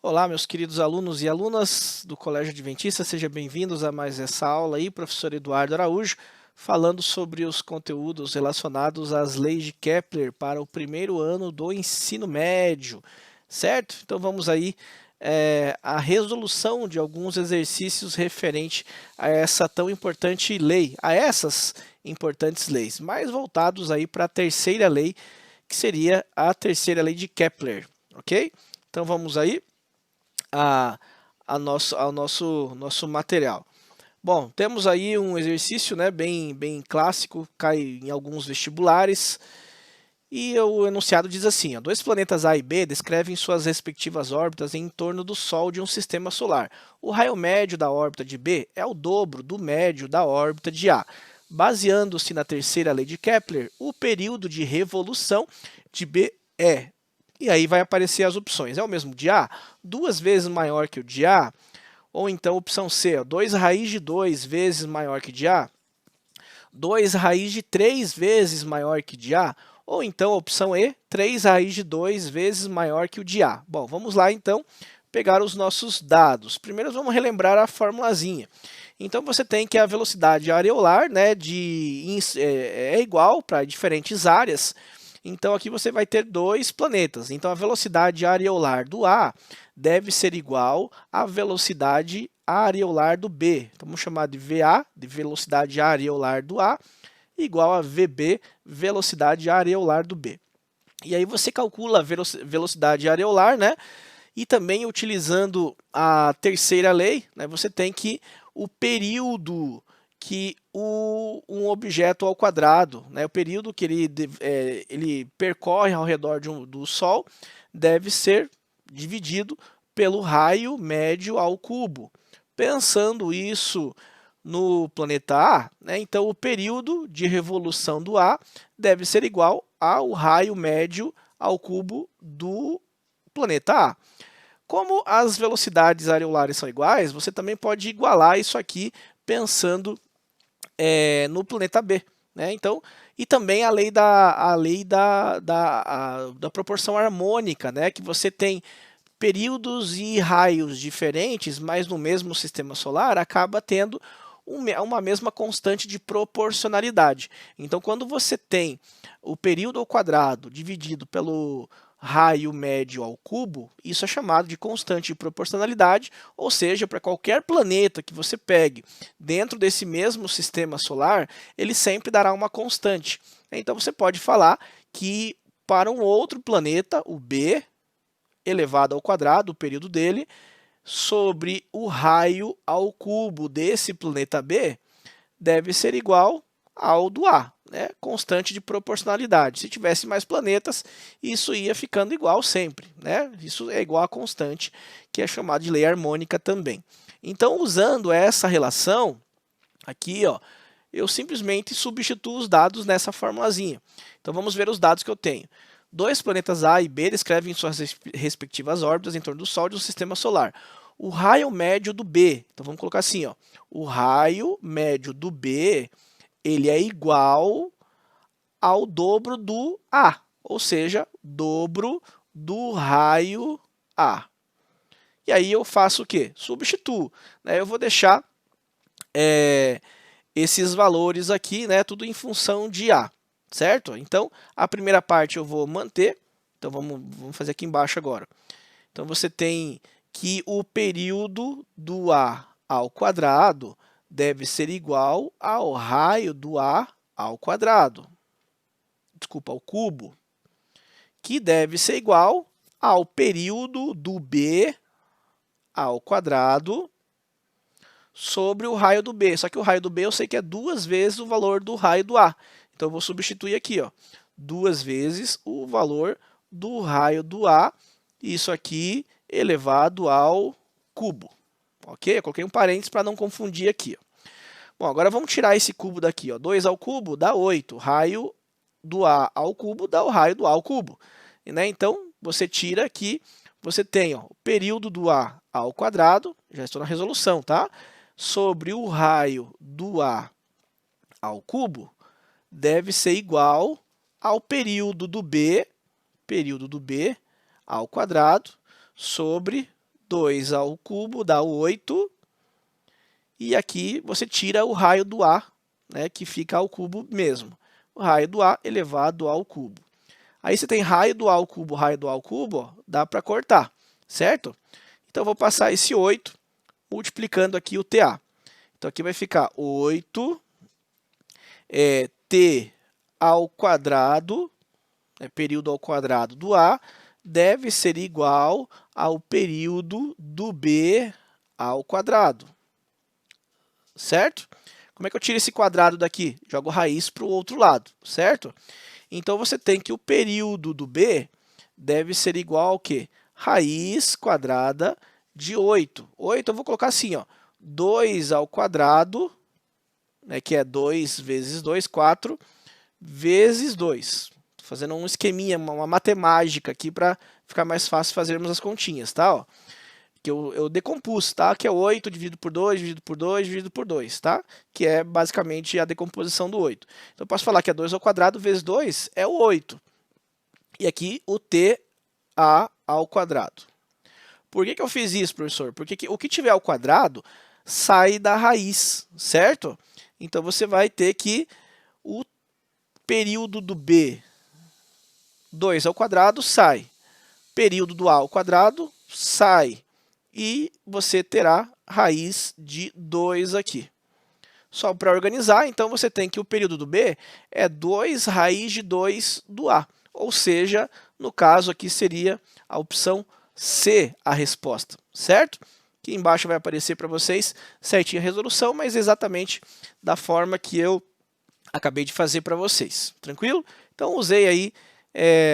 Olá, meus queridos alunos e alunas do Colégio Adventista, sejam bem-vindos a mais essa aula aí, professor Eduardo Araújo, falando sobre os conteúdos relacionados às leis de Kepler para o primeiro ano do ensino médio, certo? Então vamos aí à resolução de alguns exercícios referente a essa tão importante lei, a essas importantes leis, mais voltados aí para a terceira lei, que seria a terceira lei de Kepler, ok? Então vamos aí ao nosso material. Bom, temos aí um exercício, né, bem clássico, cai em alguns vestibulares, e o enunciado diz assim: ó, dois planetas A e B descrevem suas respectivas órbitas em torno do Sol de um sistema solar. O raio médio da órbita de B é o dobro do médio da órbita de A. Baseando-se na terceira lei de Kepler, o período de revolução de B é. E aí vai aparecer as opções. É o mesmo de A? Duas vezes maior que o de A? Ou então opção C, 2 raiz de 2 vezes maior que de A? 2 raiz de 3 vezes maior que de A? Ou então, opção E, 3 raiz de 2 vezes maior que o de A. Bom, vamos lá então pegar os nossos dados. Primeiro vamos relembrar a formulazinha. Então você tem que a velocidade areolar, né, é igual para diferentes áreas. Então aqui você vai ter dois planetas. Então a velocidade areolar do A deve ser igual à velocidade areolar do B. Então, vamos chamar de VA, de velocidade areolar do A, igual a VB, velocidade areolar do B. E aí você calcula a velocidade areolar, né? E também utilizando a terceira lei, né, você tem que o período que um objeto ao quadrado, né, o período que ele percorre ao redor do Sol, deve ser dividido pelo raio médio ao cubo. Pensando isso no planeta A, né, então o período de revolução do A deve ser igual ao raio médio ao cubo do planeta A. Como as velocidades areolares são iguais, você também pode igualar isso aqui pensando no planeta B. Né? Então, e também a lei da proporção harmônica, né? Que você tem períodos e raios diferentes, mas no mesmo sistema solar, acaba tendo uma mesma constante de proporcionalidade. Então, quando você tem o período ao quadrado dividido pelo raio médio ao cubo, isso é chamado de constante de proporcionalidade, ou seja, para qualquer planeta que você pegue dentro desse mesmo sistema solar, ele sempre dará uma constante. Então, você pode falar que para um outro planeta, o B, elevado ao quadrado, o período dele, sobre o raio ao cubo desse planeta B, deve ser igual ao do A, né? Constante de proporcionalidade. Se tivesse mais planetas, isso ia ficando igual sempre, né? Isso é igual à constante, que é chamada de lei harmônica também. Então, usando essa relação aqui, ó, eu simplesmente substituo os dados nessa formulazinha. Então, vamos ver os dados que eu tenho. Dois planetas A e B descrevem suas respectivas órbitas em torno do Sol de um sistema solar. O raio médio do B, então vamos colocar assim, ó, o raio médio do B, ele é igual ao dobro do A, ou seja, dobro do raio A. E aí eu faço o quê? Substituo. Né? Eu vou deixar esses valores aqui, né, tudo em função de A, certo? Então, a primeira parte eu vou manter. Então, vamos fazer aqui embaixo agora. Então, você tem que o período do A ao quadrado deve ser igual ao raio do A ao quadrado. Desculpa, ao cubo. Que deve ser igual ao período do B ao quadrado sobre o raio do B. Só que o raio do B eu sei que é duas vezes o valor do raio do A. Então, eu vou substituir aqui, ó, duas vezes o valor do raio do A, isso aqui elevado ao cubo. Ok? Eu coloquei um parênteses para não confundir aqui. Ó. Bom, agora vamos tirar esse cubo daqui. Ó. 2 ao cubo dá 8. Raio do A ao cubo dá o raio do A ao cubo. Né? Então, você tira aqui, você tem ó, o período do A ao quadrado, já estou na resolução, tá? Sobre o raio do A ao cubo, deve ser igual ao período do B ao quadrado, sobre 2 ao cubo dá 8. E aqui você tira o raio do A, né, que fica ao cubo mesmo. O raio do A elevado ao cubo. Aí você tem raio do A ao cubo, ó, dá para cortar, certo? Então, eu vou passar esse 8 multiplicando aqui o TA. Então, aqui vai ficar 8 T ao quadrado, período ao quadrado do A, deve ser igual ao período do B ao quadrado. Certo? Como é que eu tiro esse quadrado daqui? Jogo raiz para o outro lado, certo? Então, você tem que o período do B deve ser igual ao quê? Raiz quadrada de 8. 8 eu vou colocar assim, ó, 2 ao quadrado, né, que é 2 vezes 2, 4, vezes 2. Estou fazendo um esqueminha, uma matemática aqui para ficar mais fácil fazermos as continhas, tá? Ó, que eu decompus, tá? Que é 8 dividido por 2, dividido por 2, dividido por 2, tá? Que é basicamente a decomposição do 8. Então, eu posso falar que é 2 ao quadrado vezes 2 é o 8. E aqui o TA ao quadrado. Por que eu fiz isso, professor? Porque o que tiver ao quadrado sai da raiz, certo? Então, você vai ter que o período do B, 2 ao quadrado, sai. Período do A ao quadrado, sai. E você terá raiz de 2 aqui. Só para organizar, então, você tem que o período do B é 2 raiz de 2 do A. Ou seja, no caso aqui seria a opção C a resposta, certo? Aqui embaixo vai aparecer para vocês certinho a resolução, mas exatamente da forma que eu acabei de fazer para vocês. Tranquilo? Então, usei aí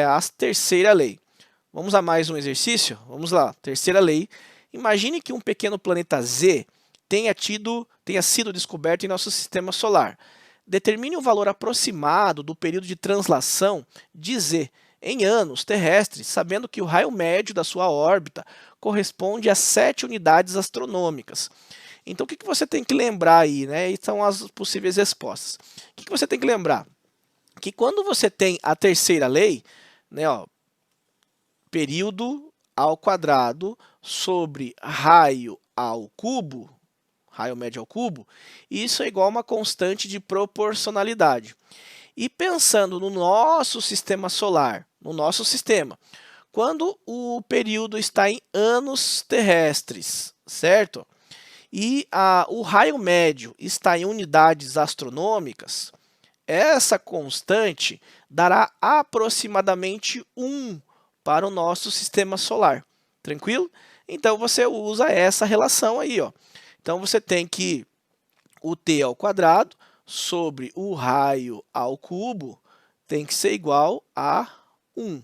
a terceira lei. Vamos a mais um exercício? Vamos lá, terceira lei. Imagine que um pequeno planeta Z tenha sido descoberto em nosso sistema solar. Determine o valor aproximado do período de translação de Z em anos terrestres, sabendo que o raio médio da sua órbita corresponde a 7 unidades astronômicas. Então, o que você tem que lembrar aí, né? E são as possíveis respostas. O que você tem que lembrar? Que quando você tem a terceira lei, né, ó, período ao quadrado sobre raio ao cubo, raio médio ao cubo, isso é igual a uma constante de proporcionalidade. E pensando no nosso sistema solar, quando o período está em anos terrestres, certo? E o raio médio está em unidades astronômicas, essa constante dará aproximadamente 1 para o nosso sistema solar. Tranquilo? Então, você usa essa relação aí, ó. Então, você tem que o T ao quadrado sobre o raio ao cubo tem que ser igual a 1.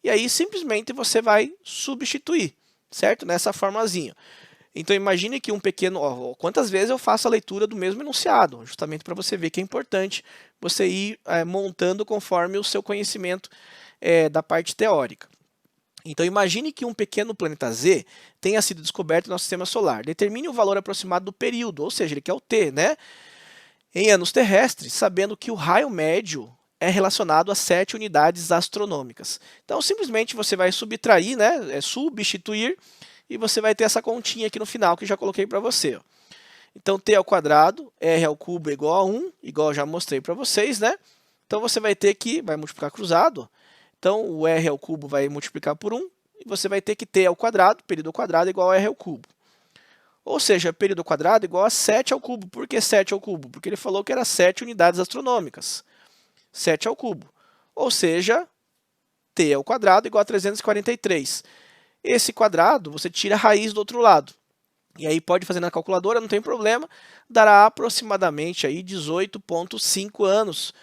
E aí, simplesmente, você vai substituir, certo? Nessa formazinha. Então, imagine que um pequeno... Ó, quantas vezes eu faço a leitura do mesmo enunciado, justamente para você ver que é importante você ir montando conforme o seu conhecimento da parte teórica. Então, imagine que um pequeno planeta Z tenha sido descoberto no nosso sistema solar. Determine o valor aproximado do período, ou seja, ele quer o T, né? Em anos terrestres, sabendo que o raio médio é relacionado a 7 unidades astronômicas. Então, simplesmente você vai subtrair, né? Substituir, e você vai ter essa continha aqui no final que eu já coloquei para você. Ó. Então, T ao quadrado, R ao cubo é igual a 1, igual eu já mostrei para vocês, né? Então, você vai ter que, vai multiplicar cruzado. Então, o R ao cubo vai multiplicar por 1, e você vai ter que T ao quadrado, período ao quadrado, igual a R ao cubo. Ou seja, período ao quadrado igual a 7 ao cubo. Por que 7 ao cubo? Porque ele falou que era 7 unidades astronômicas. 7 ao cubo. Ou seja, T ao quadrado igual a 343. Esse quadrado, você tira a raiz do outro lado. E aí pode fazer na calculadora, não tem problema. Dará aproximadamente aí 18,5 anos,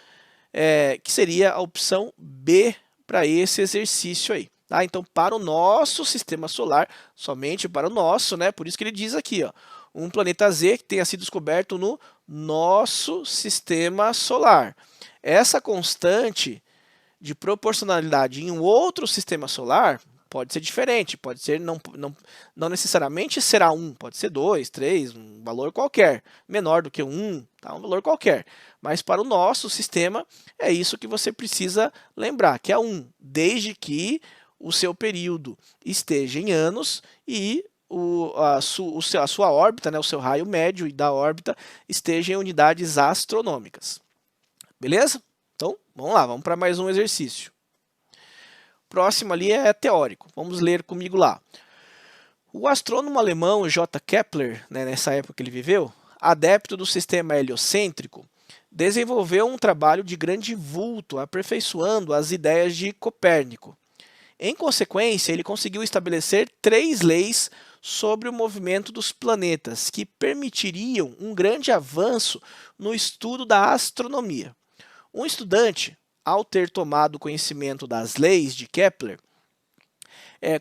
que seria a opção B para esse exercício aí. Tá? Então, para o nosso sistema solar, somente para o nosso, né? Por isso que ele diz aqui, ó, um planeta Z que tenha sido descoberto no nosso sistema solar. Essa constante de proporcionalidade em um outro sistema solar pode ser diferente, pode ser, não necessariamente será 1, pode ser 2, 3, um valor qualquer, menor do que 1, tá? Um valor qualquer. Mas para o nosso sistema, é isso que você precisa lembrar, que é 1, desde que o seu período esteja em anos e a sua órbita, né, o seu raio médio e da órbita esteja em unidades astronômicas. Beleza? Então, vamos lá, vamos para mais um exercício. Próximo ali é teórico. Vamos ler comigo lá. O astrônomo alemão J. Kepler, né, nessa época que ele viveu, adepto do sistema heliocêntrico, desenvolveu um trabalho de grande vulto, aperfeiçoando as ideias de Copérnico. Em consequência, ele conseguiu estabelecer 3 leis sobre o movimento dos planetas, que permitiriam um grande avanço no estudo da astronomia. Um estudante, ao ter tomado conhecimento das leis de Kepler,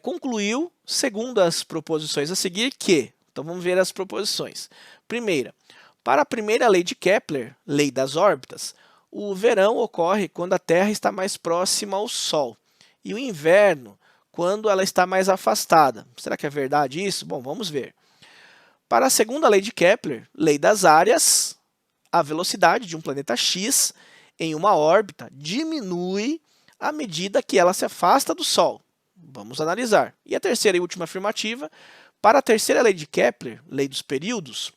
concluiu, segundo as proposições a seguir, que... Então vamos ver as proposições. Primeira, para a primeira lei de Kepler, lei das órbitas, o verão ocorre quando a Terra está mais próxima ao Sol e o inverno quando ela está mais afastada. Será que é verdade isso? Bom, vamos ver. Para a segunda lei de Kepler, lei das áreas, a velocidade de um planeta X em uma órbita diminui à medida que ela se afasta do Sol. Vamos analisar. E a terceira e última afirmativa, para a terceira lei de Kepler, lei dos períodos,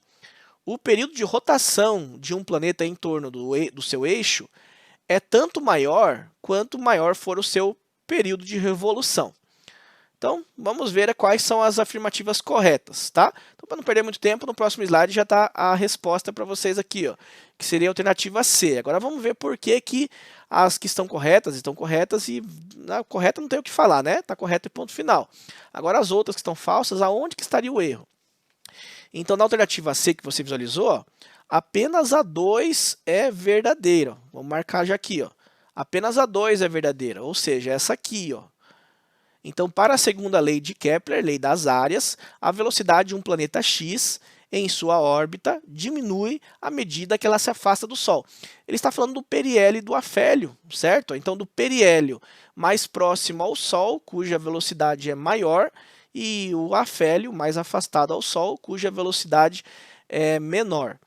o período de rotação de um planeta em torno do seu eixo é tanto maior quanto maior for o seu período de revolução. Então, vamos ver quais são as afirmativas corretas, tá? Então, para não perder muito tempo, no próximo slide já está a resposta para vocês aqui, ó, que seria a alternativa C. Agora vamos ver por que as que estão corretas e na correta não tem o que falar, né? Está correto e ponto final. Agora as outras que estão falsas, aonde que estaria o erro? Então, na alternativa C que você visualizou, ó, apenas a 2 é verdadeira. Vamos marcar já aqui, ó. Apenas a 2 é verdadeira, ou seja, essa aqui, ó. Então, para a segunda lei de Kepler, lei das áreas, a velocidade de um planeta X em sua órbita diminui à medida que ela se afasta do Sol. Ele está falando do periélio e do afélio, certo? Então, do periélio mais próximo ao Sol, cuja velocidade é maior, e o afélio mais afastado ao Sol, cuja velocidade é menor.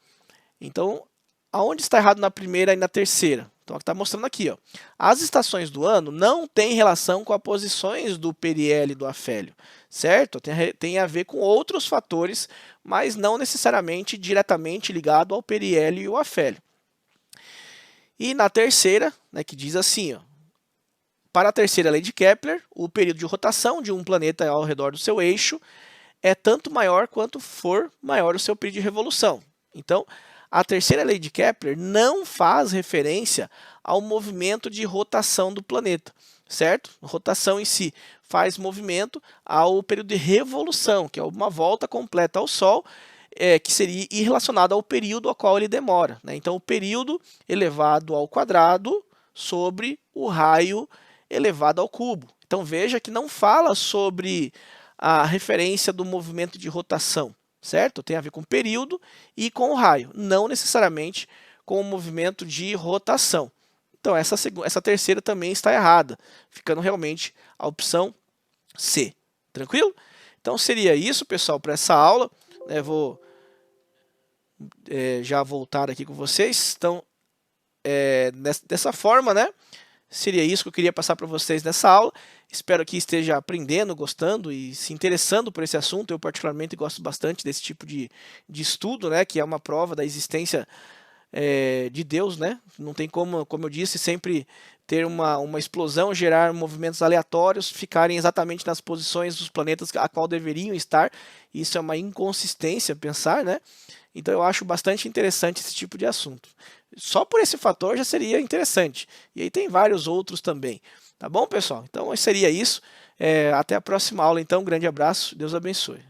Então, aonde está errado na primeira e na terceira? Então, está mostrando aqui, ó. As estações do ano não têm relação com as posições do periélio e do afélio, certo? Tem a ver com outros fatores, mas não necessariamente diretamente ligado ao periélio e ao afélio. E na terceira, né, que diz assim, ó, para a terceira lei de Kepler, o período de rotação de um planeta ao redor do seu eixo é tanto maior quanto for maior o seu período de revolução. Então, a terceira lei de Kepler não faz referência ao movimento de rotação do planeta, certo? Rotação em si faz movimento ao período de revolução, que é uma volta completa ao Sol, que seria relacionada ao período ao qual ele demora, né? Então, o período elevado ao quadrado sobre o raio elevado ao cubo. Então, veja que não fala sobre a referência do movimento de rotação, certo? Tem a ver com o período e com o raio, não necessariamente com o movimento de rotação. Então, essa terceira também está errada, ficando realmente a opção C. Tranquilo? Então, seria isso, pessoal, para essa aula. Vou já voltar aqui com vocês. Então, dessa forma, né? Seria isso que eu queria passar para vocês nessa aula. Espero que esteja aprendendo, gostando e se interessando por esse assunto. Eu particularmente gosto bastante desse tipo de estudo, né, que é uma prova da existência de Deus, né? Não tem como eu disse, sempre ter uma explosão, gerar movimentos aleatórios, ficarem exatamente nas posições dos planetas a qual deveriam estar. Isso é uma inconsistência pensar, né? Então eu acho bastante interessante esse tipo de assunto. Só por esse fator já seria interessante. E aí tem vários outros também. Tá bom, pessoal? Então seria isso. Até a próxima aula, então. Um grande abraço. Deus abençoe.